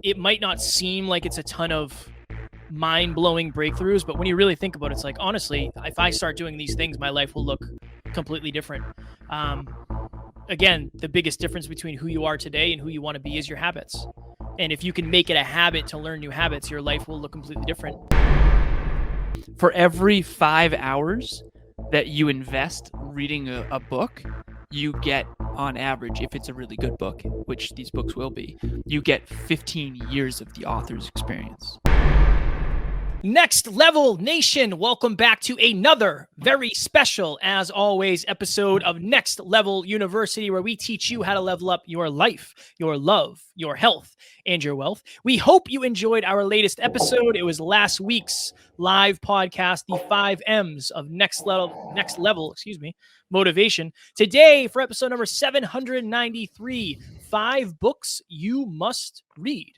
it might not seem like it's a ton of mind-blowing breakthroughs, but when you really think about it, it's like, honestly, if I start doing these things, my life will look completely different. Again, the biggest difference between who you are today and who you want to be is your habits. And if you can make it a habit to learn new habits, your life will look completely different. For every 5 hours that you invest reading a book, you get, on average, if it's a really good book, which these books will be, you get 15 years of the author's experience. Next Level Nation, welcome back to another very special, as always, episode of Next Level University, where we teach you how to level up your life, your love, your health, and your wealth. We hope you enjoyed our latest episode. It was last week's live podcast, the 5 M's of next level, motivation. Today, for episode number 793, 5 books you must read.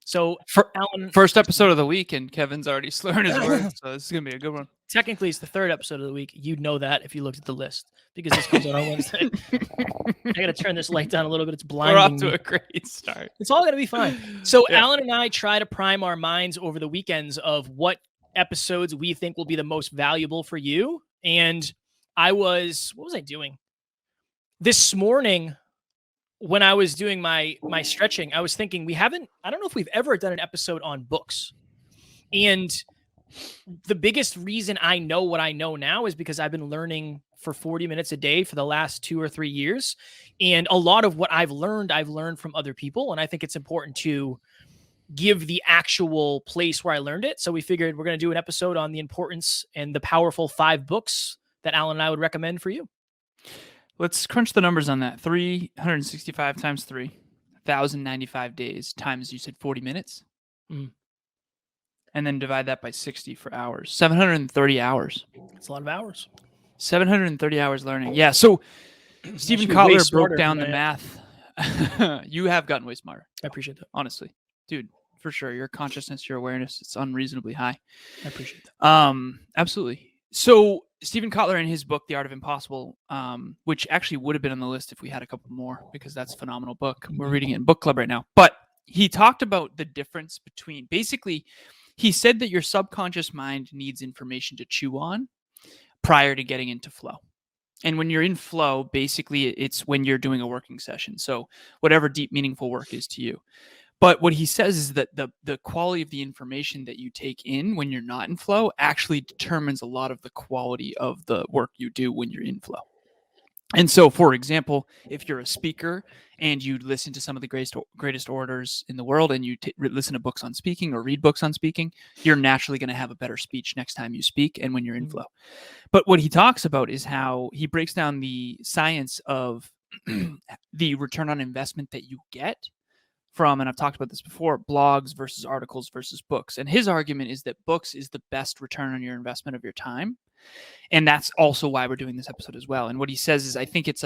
So, Alan, first episode of the week, and Kevin's already slurring his words, so this is going to be a good one. Technically, it's the 3rd episode of the week. You'd know that if you looked at the list, because this comes out on Wednesday. I got to turn this light down a little bit. It's blinding. We're off to a great start. It's all going to be fine. So, yeah. Alan and I try to prime our minds over the weekends of what episodes we think will be the most valuable for you. And what was I doing? This morning, when I was doing my stretching, I was thinking I don't know if we've ever done an episode on books. And the biggest reason I know what I know now is because I've been learning for 40 minutes a day for the last 2 or 3 years. And a lot of what I've learned from other people. And I think it's important to give the actual place where I learned it. So we figured we're going to do an episode on the importance and the powerful 5 books that Alan and I would recommend for you. Let's crunch the numbers on that. 365 times 3, 1,095 days times, you said 40 minutes? Mm. And then divide that by 60 for hours. 730 hours. That's a lot of hours. 730 hours learning. Yeah, so Stephen Kotler broke down the math. You have gotten way smarter. I appreciate that. Honestly. Dude, for sure. Your consciousness, your awareness, it's unreasonably high. I appreciate that. Absolutely. So Stephen Kotler in his book, The Art of Impossible, which actually would have been on the list if we had a couple more, because that's a phenomenal book. We're reading it in book club right now. But he talked about the difference between, basically, he said that your subconscious mind needs information to chew on prior to getting into flow. And when you're in flow, basically, it's when you're doing a working session. So whatever deep, meaningful work is to you. But what he says is that the quality of the information that you take in when you're not in flow actually determines a lot of the quality of the work you do when you're in flow. And so, for example, if you're a speaker and you listen to some of the greatest orators in the world and you listen to books on speaking or read books on speaking, you're naturally going to have a better speech next time you speak and when you're in flow. But what he talks about is how he breaks down the science of the return on investment that you get from, and I've talked about this before, blogs versus articles versus books. And his argument is that books is the best return on your investment of your time. And that's also why we're doing this episode as well. And what he says is, I think it's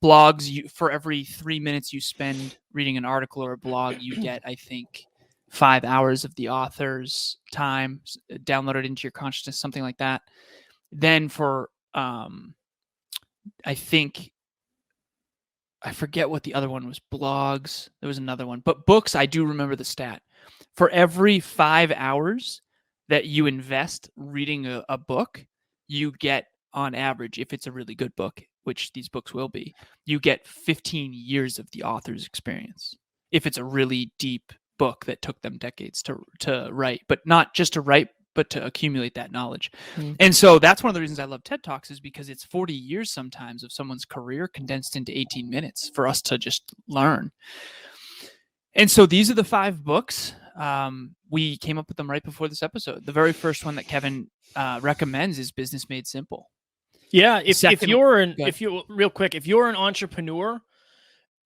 blogs, for every 3 minutes you spend reading an article or a blog, you get, I think, 5 hours of the author's time downloaded into your consciousness, something like that. Then for, I forget what the other one was. Blogs. There was another one. But books, I do remember the stat. For every 5 hours that you invest reading a book, you get, on average, if it's a really good book, which these books will be, you get 15 years of the author's experience. If it's a really deep book that took them decades to write, but not just to write, but to accumulate that knowledge. Mm-hmm. And so that's one of the reasons I love TED Talks, is because it's 40 years sometimes of someone's career condensed into 18 minutes for us to just learn. And so these are the 5 books. We came up with them right before this episode. The very first one that Kevin recommends is Business Made Simple. Yeah. If you're an entrepreneur,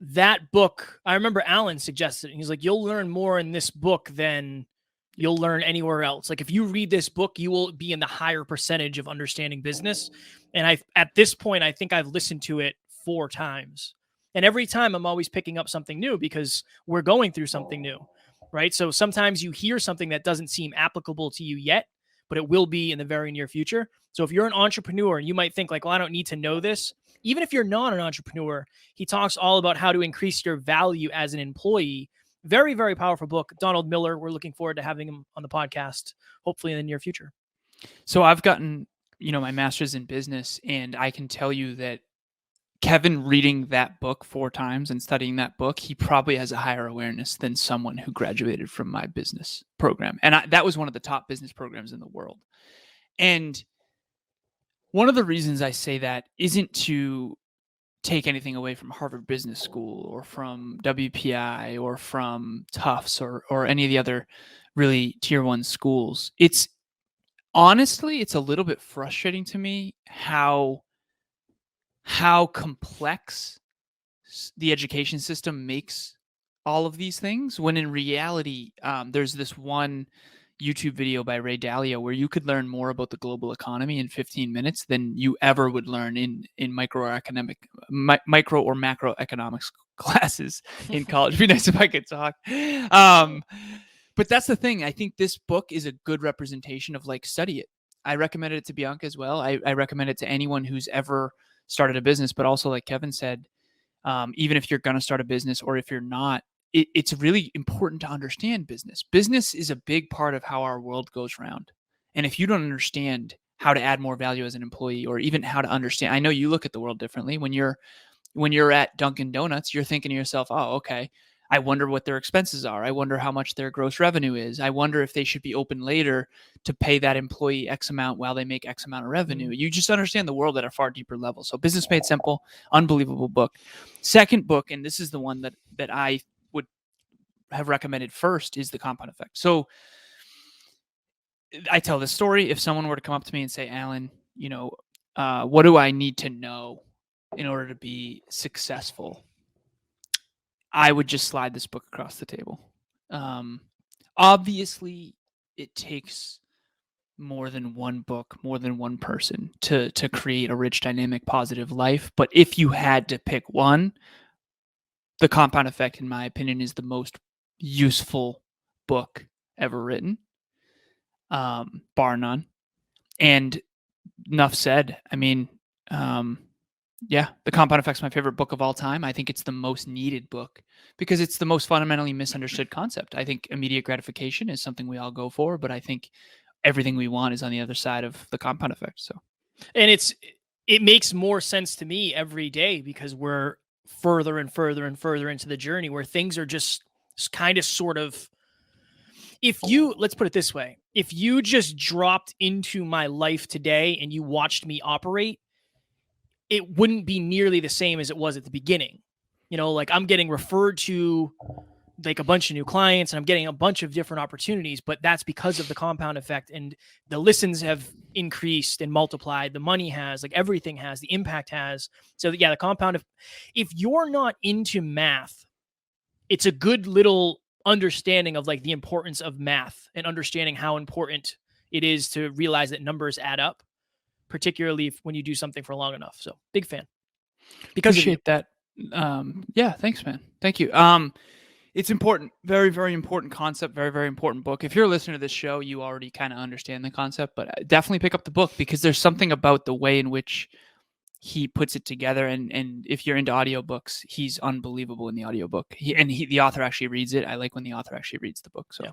that book, I remember Alan suggested it. He's like, you'll learn more in this book than you'll learn anywhere else. Like, if you read this book, you will be in the higher percentage of understanding business. And at this point, I think I've listened to it 4 times. And every time I'm always picking up something new because we're going through something new, right? So sometimes you hear something that doesn't seem applicable to you yet, but it will be in the very near future. So if you're an entrepreneur, you might think like, well, I don't need to know this. Even if you're not an entrepreneur, he talks all about how to increase your value as an employee Very, very powerful book. Donald Miller, we're looking forward to having him on the podcast, hopefully in the near future. So I've gotten, my master's in business, and I can tell you that Kevin reading that book 4 times and studying that book, he probably has a higher awareness than someone who graduated from my business program. And that was one of the top business programs in the world. And one of the reasons I say that isn't to take anything away from Harvard Business School or from WPI or from Tufts or any of the other really tier 1 schools. It's honestly a little bit frustrating to me how complex the education system makes all of these things, when in reality, there's this one YouTube video by Ray Dalio where you could learn more about the global economy in 15 minutes than you ever would learn in micro or macroeconomics classes in college. It'd be nice if I could talk. But that's the thing. I think this book is a good representation of, like, study it. I recommended it to Bianca as well. I recommend it to anyone who's ever started a business, but also, like Kevin said, even if you're going to start a business or if you're not, it's really important to understand business. Business is a big part of how our world goes round. And if you don't understand how to add more value as an employee, or even how to understand, I know you look at the world differently. When you're at Dunkin' Donuts, you're thinking to yourself, oh, okay, I wonder what their expenses are. I wonder how much their gross revenue is. I wonder if they should be open later to pay that employee X amount while they make X amount of revenue. You just understand the world at a far deeper level. So Business Made Simple, unbelievable book. Second book, and this is the one that I would have recommended first, is The Compound Effect. So I tell this story. If someone were to come up to me and say, Alan, what do I need to know in order to be successful? I would just slide this book across the table. Obviously, it takes more than one book, more than one person to create a rich, dynamic, positive life. But if you had to pick one, The Compound Effect, in my opinion, is the most useful book ever written, bar none. And enough said. I mean, yeah, The Compound Effect is my favorite book of all time. I think it's the most needed book because it's the most fundamentally misunderstood concept. I think immediate gratification is something we all go for, but I think everything we want is on the other side of the compound effect. So, and it makes more sense to me every day because we're further and further and further into the journey where things are just kind of sort of, let's put it this way, if you just dropped into my life today and you watched me operate, it wouldn't be nearly the same as it was at the beginning. Like, I'm getting referred to like a bunch of new clients and I'm getting a bunch of different opportunities, but that's because of the compound effect, and the listens have increased and multiplied. The money has, like, everything has, the impact has. So yeah, the compound, if you're not into math, it's a good little understanding of like the importance of math and understanding how important it is to realize that numbers add up, particularly when you do something for long enough. So big fan. Because appreciate that. Yeah, thanks, man. Thank you. It's important. Very, very important concept. Very, very important book. If you're a listener to this show, you already kind of understand the concept, but definitely pick up the book because there's something about the way in which he puts it together. And if you're into audiobooks, he's unbelievable in the audiobook. The author actually reads it. I like when the author actually reads the book. So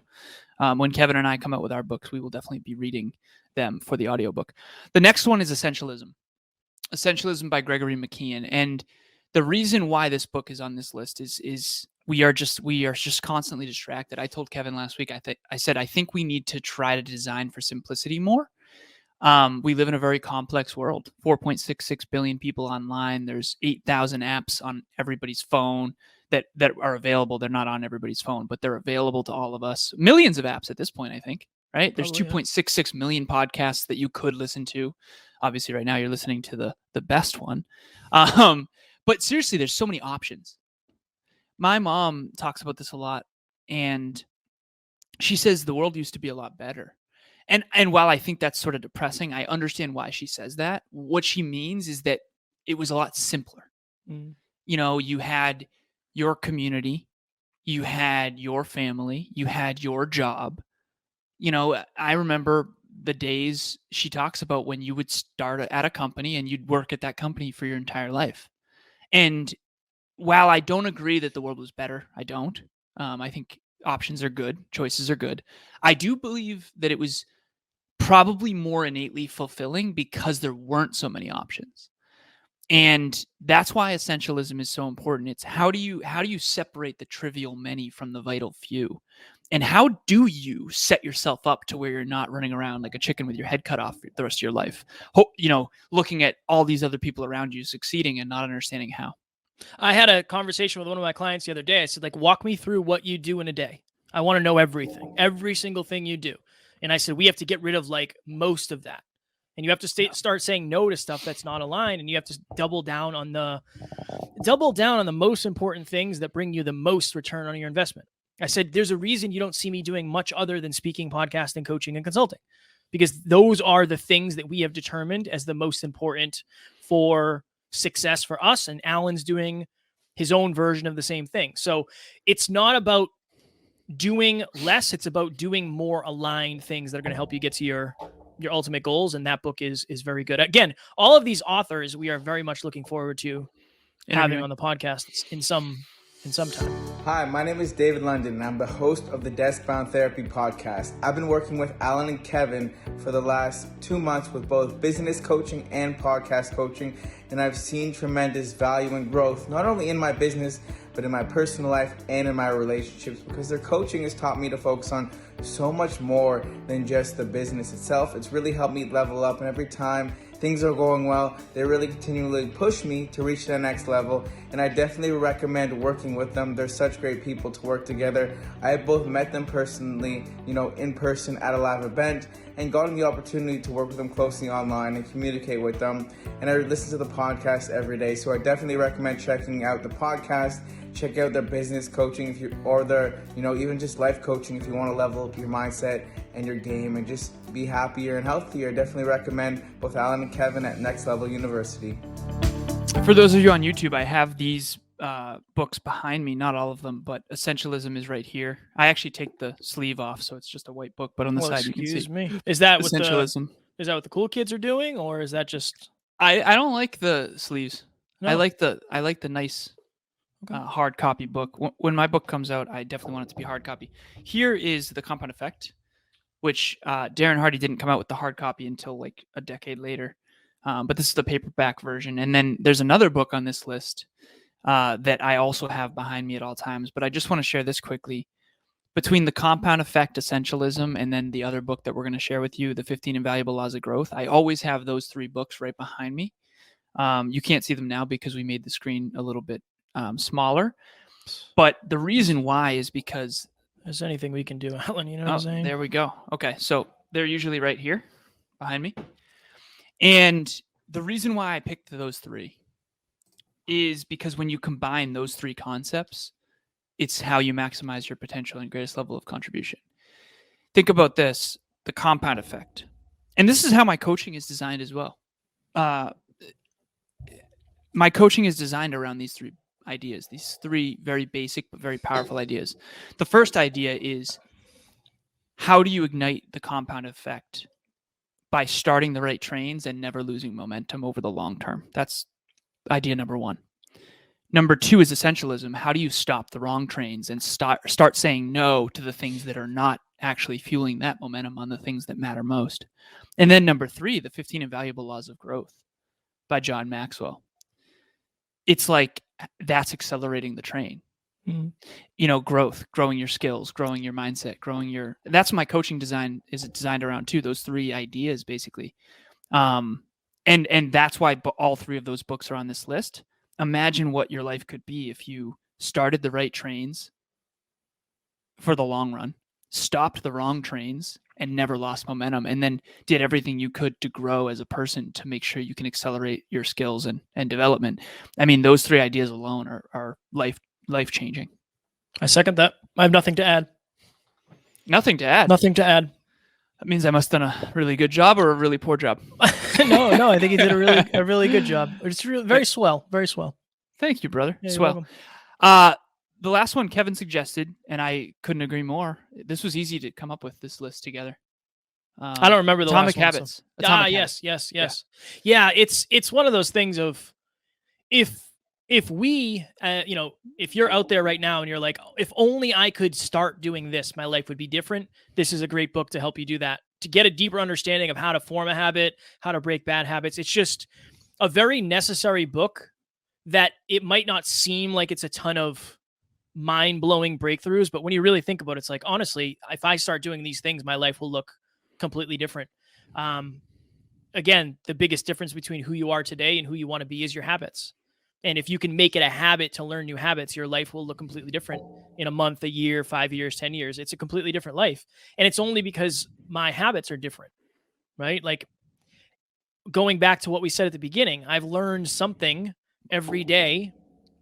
when Kevin and I come out with our books, we will definitely be reading them for the audiobook. The next one is Essentialism. Essentialism by Gregory McKeown. And the reason why this book is on this list is we are just constantly distracted. I told Kevin last week, I said, I think we need to try to design for simplicity more. We live in a very complex world, 4.66 billion people online. There's 8,000 apps on everybody's phone that are available. They're not on everybody's phone, but they're available to all of us. Millions of apps at this point, I think, right? There's 2.66 million podcasts that you could listen to. Obviously right now you're listening to the best one. But seriously, there's so many options. My mom talks about this a lot, and she says the world used to be a lot better. And while I think that's sort of depressing, I understand why she says that. What she means is that it was a lot simpler. Mm. You had your community, you had your family, you had your job. I remember the days she talks about when you would start at a company and you'd work at that company for your entire life. And while I don't agree that the world was better, I don't. I think options are good. Choices are good. I do believe that it was probably more innately fulfilling because there weren't so many options. And that's why essentialism is so important. It's how do you separate the trivial many from the vital few? And how do you set yourself up to where you're not running around like a chicken with your head cut off the rest of your life? Looking at all these other people around you succeeding and not understanding how. I had a conversation with one of my clients the other day. I said, like, walk me through what you do in a day. I want to know everything, every single thing you do. And I said, we have to get rid of like most of that. And you have to start saying no to stuff that's not aligned. And you have to double down on the most important things that bring you the most return on your investment. I said, there's a reason you don't see me doing much other than speaking, podcasting, coaching, and consulting, because those are the things that we have determined as the most important for success for us. And Alan's doing his own version of the same thing. So it's not about doing less. It's about doing more aligned things that are going to help you get to your ultimate goals. And that book is very good. Again, all of these authors, we are very much looking forward to having on the podcast in some time. Hi, my name is David London, and I'm the host of the Deskbound Therapy Podcast. I've been working with Alan and Kevin for the last 2 months with both business coaching and podcast coaching, and I've seen tremendous value and growth, not only in my business, but in my personal life and in my relationships, because their coaching has taught me to focus on so much more than just the business itself. It's really helped me level up, and every time things are going well, they really continually push me to reach the next level, and I definitely recommend working with them. They're such great people to work together. I have both met them personally, in person at a live event, and gotten the opportunity to work with them closely online and communicate with them. And I listen to the podcast every day, so I definitely recommend checking out the podcast. Check out their business coaching or their, even just life coaching if you want to level up your mindset and your game and just be happier and healthier. Definitely recommend both Alan and Kevin at Next Level University. For those of you on YouTube, I have these books behind me, not all of them, but Essentialism is right here. I actually take the sleeve off, so it's just a white book, but on the side you can see. Excuse me. Is that Essentialism. Is that what the cool kids are doing, or is that just? I don't like the sleeves. No. I like the nice hard copy book. When my book comes out, I definitely want it to be hard copy. Here is the Compound Effect, which Darren Hardy didn't come out with the hard copy until like a decade later. But this is the paperback version. And then there's another book on this list that I also have behind me at all times. But I just want to share this quickly. Between the Compound Effect, Essentialism, and then the other book that we're going to share with you, the 15 Invaluable Laws of Growth, I always have those 3 books right behind me. You can't see them now because we made the screen a little bit smaller. But the reason why is because there's anything we can do, Alan, you know what I'm saying? There we go. Okay, so they're usually right here behind me. And the reason why I picked those 3 is because when you combine those 3 concepts, it's how you maximize your potential and greatest level of contribution. Think about this, the compound effect. And this is how my coaching is designed as well. My coaching is designed around these 3 ideas, these 3 very basic but very powerful ideas. The first idea is, how do you ignite the compound effect? By starting the right trains and never losing momentum over the long term. That's idea number 1. Number 2 is essentialism. How do you stop the wrong trains and start saying no to the things that are not actually fueling that momentum on the things that matter most? And then number 3, the 15 Invaluable Laws of Growth by John Maxwell. It's like that's accelerating the train. Mm-hmm. Growth, growing your skills, growing your mindset, that's my coaching design is designed around too. Those 3 ideas basically. And that's why all 3 of those books are on this list. Imagine what your life could be if you started the right trains for the long run, stopped the wrong trains and never lost momentum, and then did everything you could to grow as a person to make sure you can accelerate your skills and development. I mean, those 3 ideas alone are life-changing. I second that. I have nothing to add. Nothing to add? Nothing to add. That means I must have done a really good job or a really poor job. No, I think you did a really good job. It's very swell, very swell. Thank you, brother. Yeah, swell. The last one Kevin suggested, and I couldn't agree more. This was easy to come up with this list together. I don't remember the Atomic last Habits. One, so. Atomic Habits. Yes. Yeah, it's one of those things of if if we, if you're out there right now and you're like, oh, if only I could start doing this, my life would be different. This is a great book to help you do that, to get a deeper understanding of how to form a habit, how to break bad habits. It's just a very necessary book that it might not seem like it's a ton of mind-blowing breakthroughs, but when you really think about it, it's like, honestly, if I start doing these things, my life will look completely different. Again, the biggest difference between who you are today and who you want to be is your habits. And if you can make it a habit to learn new habits, your life will look completely different in a month, a year, 5 years, 10 years. It's a completely different life. And it's only because my habits are different, right? Like, going back to what we said at the beginning, I've learned something every day.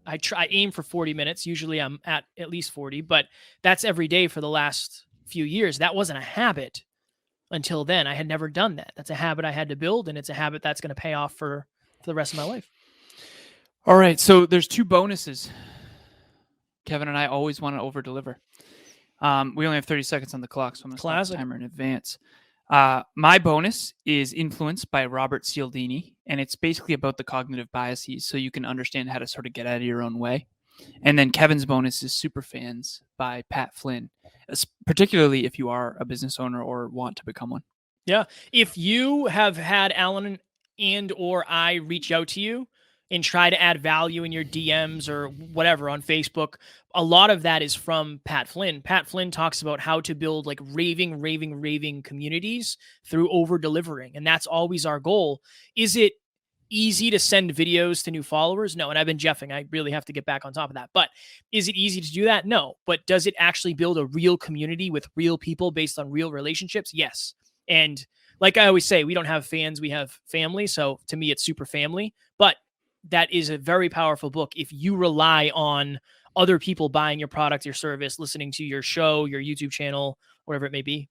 I aim for 40 minutes. Usually I'm at least 40, but that's every day for the last few years. That wasn't a habit until then. I had never done that. That's a habit I had to build, and it's a habit that's going to pay off for the rest of my life. All right. So there's 2 bonuses. Kevin and I always want to over deliver. We only have 30 seconds on the clock, so I'm going to start the timer in advance. My bonus is Influence by Robert Cialdini, and it's basically about the cognitive biases, so you can understand how to sort of get out of your own way. And then Kevin's bonus is Superfans by Pat Flynn, particularly if you are a business owner or want to become one. Yeah. If you have had Alan and or I reach out to you and try to add value in your DMs or whatever on Facebook, a lot of that is from Pat Flynn. Pat Flynn talks about how to build like raving communities through over delivering. And that's always our goal. Is it easy to send videos to new followers? No. And I've been jeffing. I really have to get back on top of that. But is it easy to do that? No. But does it actually build a real community with real people based on real relationships? Yes. And like I always say, we don't have fans, we have family. So to me, it's super family. But that is a very powerful book if you rely on other people buying your product, your service, listening to your show, your YouTube channel, whatever it may be.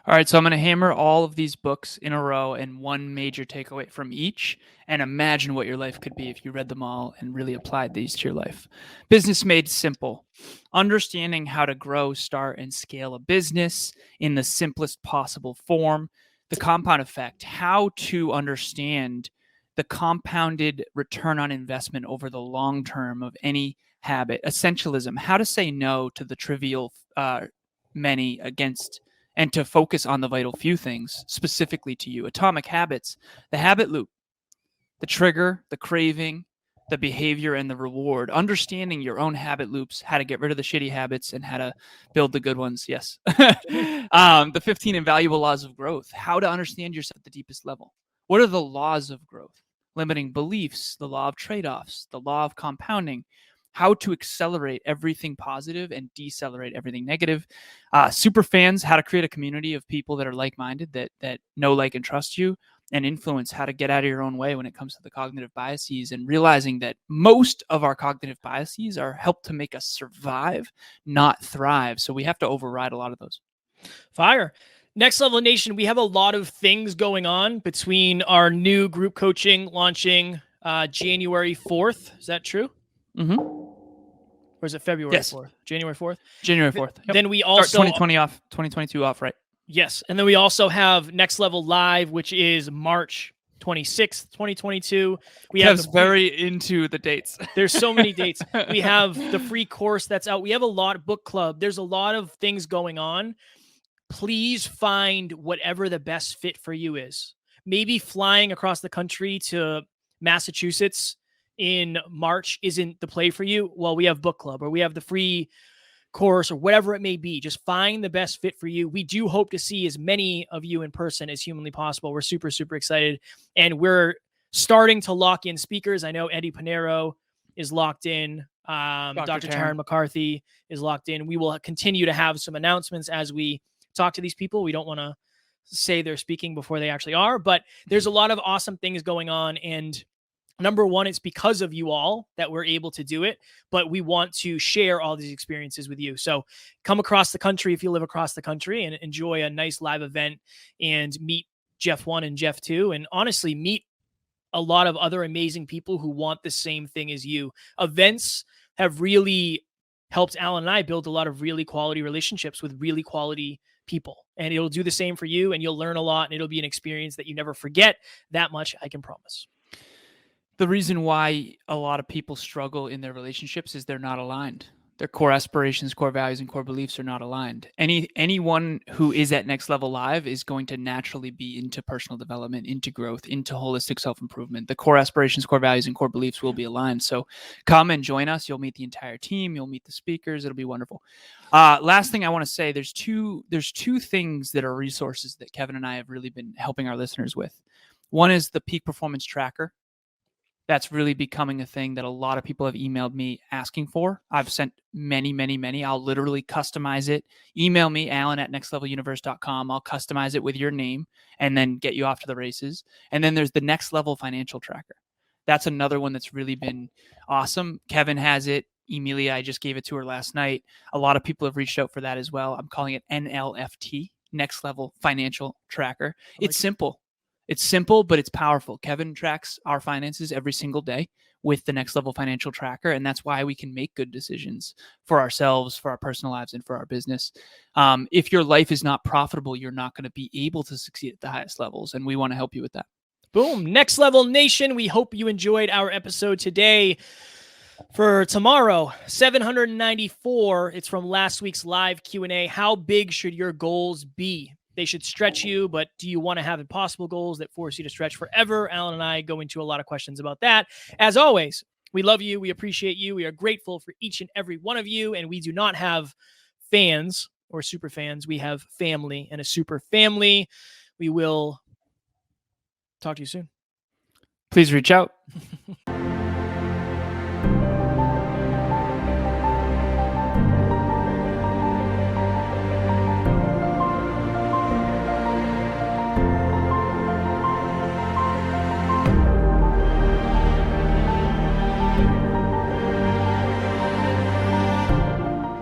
All right, so I'm going to hammer all of these books in a row and one major takeaway from each, and imagine what your life could be if you read them all and really applied these to your life. Business Made Simple. Understanding how to grow, start, and scale a business in the simplest possible form. The compound effect. How to understand the compounded return on investment over the long term of any habit. Essentialism. How to say no to the trivial many against and to focus on the vital few things specifically to you. Atomic Habits, the habit loop, the trigger, the craving, the behavior, and the reward. Understanding your own habit loops, how to get rid of the shitty habits and how to build the good ones. Yes. The 15 Invaluable Laws of Growth, how to understand yourself at the deepest level. What are the laws of growth? Limiting beliefs, the law of trade-offs, the law of compounding, how to accelerate everything positive and decelerate everything negative. Superfans, how to create a community of people that are like-minded, that know, like, and trust you. And Influence, how to get out of your own way when it comes to the cognitive biases, and realizing that most of our cognitive biases are helped to make us survive, not thrive. So we have to override a lot of those. Fire. Next Level Nation, we have a lot of things going on between our new group coaching launching January 4th. Is that true? Mm-hmm. Or is it February 4th? January 4th? January 4th. Yep. Then we also... Start 2020 off, 2022 off, right? Yes. And then we also have Next Level Live, which is March 26th, 2022. We have very into the dates. There's so many dates. We have the free course that's out. We have a lot of book club. There's a lot of things going on. Please find whatever the best fit for you is. Maybe flying across the country to Massachusetts in March isn't the play for you. Well, we have book club, or we have the free course, or whatever it may be. Just find the best fit for you. We do hope to see as many of you in person as humanly possible. We're super, super excited. And we're starting to lock in speakers. I know Eddie Panero is locked in. Dr. Taryn McCarthy is locked in. We will continue to have some announcements as we talk to these people. We don't want to say they're speaking before they actually are, but there's a lot of awesome things going on. And number one, it's because of you all that we're able to do it, but we want to share all these experiences with you. So come across the country if you live across the country and enjoy a nice live event and meet Jeff 1 and Jeff 2. And honestly, meet a lot of other amazing people who want the same thing as you. Events have really helped Alan and I build a lot of really quality relationships with really quality people, and it'll do the same for you, and you'll learn a lot, and it'll be an experience that you never forget. That much I can promise. The reason why a lot of people struggle in their relationships is they're not aligned. Their core aspirations, core values, and core beliefs are not aligned. Anyone who is at Next Level Live is going to naturally be into personal development, into growth, into holistic self-improvement. The core aspirations, core values, and core beliefs will be aligned. So come and join us. You'll meet the entire team. You'll meet the speakers. It'll be wonderful. Last thing I want to say, there's two things that are resources that Kevin and I have really been helping our listeners with. One is the Peak Performance Tracker. That's really becoming a thing that a lot of people have emailed me asking for. I've sent many. I'll literally customize it. Email me, alan@nextleveluniverse.com. I'll customize it with your name and then get you off to the races. And then there's the Next Level Financial Tracker. That's another one that's really been awesome. Kevin has it. Emilia, I just gave it to her last night. A lot of people have reached out for that as well. I'm calling it NLFT, Next Level Financial Tracker. It's simple. It's simple, but it's powerful. Kevin tracks our finances every single day with the Next Level Financial Tracker, and that's why we can make good decisions for ourselves, for our personal lives, and for our business. If your life is not profitable, you're not going to be able to succeed at the highest levels, and we want to help you with that. Boom. Next Level Nation, we hope you enjoyed our episode today. For tomorrow, 794, it's from last week's live Q&A. How big should your goals be? They should stretch you, but do you want to have impossible goals that force you to stretch forever? Alan and I go into a lot of questions about that. As always, we love you. We appreciate you. We are grateful for each and every one of you. And we do not have fans or super fans. We have family and a super family. We will talk to you soon. Please reach out.